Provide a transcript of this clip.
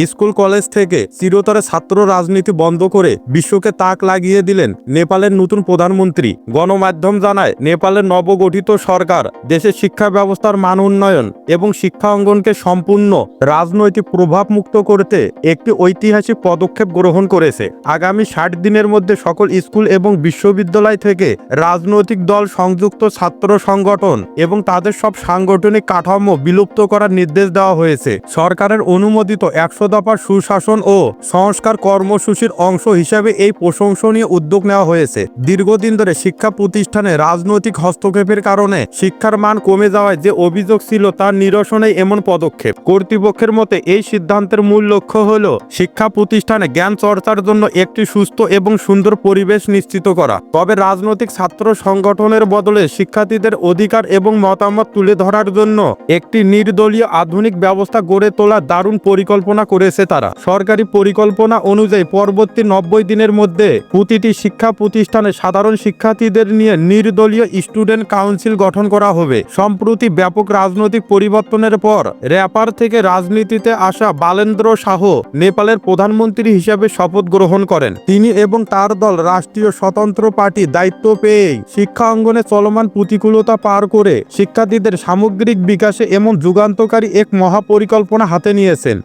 School college থেকে চিরতরে ছাত্র রাজনীতি বন্ধ করে বিশ্বকে তাক লাগিয়ে দিলেন নেপালের নতুন প্রধানমন্ত্রী। গণমাধ্যম জানায়, নেপালের নবগঠিত সরকার দেশের শিক্ষা ব্যবস্থার মান উন্নয়ন এবং শিক্ষা অঙ্গনকে সম্পূর্ণ রাজনৈতিক প্রভাবমুক্ত করতে একটি ঐতিহাসিক পদক্ষেপ গ্রহণ করেছে। আগামী 60 দিনের মধ্যে সকল স্কুল এবং বিশ্ববিদ্যালয় থেকে রাজনৈতিক দল, সংযুক্ত ছাত্র সংগঠন এবং তাদের সব সাংগঠনিক কাঠামো বিলুপ্ত করার নির্দেশ দেওয়া হয়েছে। সরকারের অনুমোদিত 100 দফার সুশাসন ও সংস্কার কর্মসূচির অংশ হিসাবে এই প্রশংসনীয় উদ্যোগ নেওয়া হয়েছে। দীর্ঘদিন ধরে শিক্ষা প্রতিষ্ঠানে রাজনৈতিক হস্তক্ষেপের কারণে শিক্ষার মান কমে যাওয়ায় যে অভিযোগ ছিল তার নিরসনে এমন পদক্ষেপ। কর্তৃপক্ষের মতে এই সিদ্ধান্তের মূল লক্ষ্য হল শিক্ষা প্রতিষ্ঠানে জ্ঞান চর্চার জন্য একটি সুস্থ এবং সুন্দর পরিবেশ নিশ্চিত করা। তবে রাজনৈতিক ছাত্র সংগঠনের বদলে শিক্ষার্থীদের অধিকার এবং মতামত তুলে ধরার জন্য একটি নির্দলীয় আধুনিক ব্যবস্থা গড়ে তোলার দারুণ পরিকল্পনা করেছে তারা। সরকারি পরিকল্পনা অনুযায়ী পরবর্তী 90 দিনের মধ্যে প্রতিটি শিক্ষা প্রতিষ্ঠানে সাধারণ শিক্ষার্থীদের নিয়ে নির্দলীয় স্টুডেন্ট কাউন্সিল গঠন করা হবে। সম্প্রতি ব্যাপক রাজনৈতিক পরিবর্তনের পর র্যাপার থেকে রাজনীতিতে আসা বালেন্দ্র শাহ নেপালের প্রধানমন্ত্রী হিসেবে শপথ গ্রহণ করেন। তিনি এবং তার দল রাষ্ট্রীয় স্বতন্ত্র পার্টি দায়িত্ব পেয়েই শিক্ষা অঙ্গনে চলমান প্রতিকূলতা পার করে শিক্ষার্থীদের সামগ্রিক বিকাশে এমন যুগান্তকারী এক মহাপরিকল্পনা হাতে নিয়েছেন।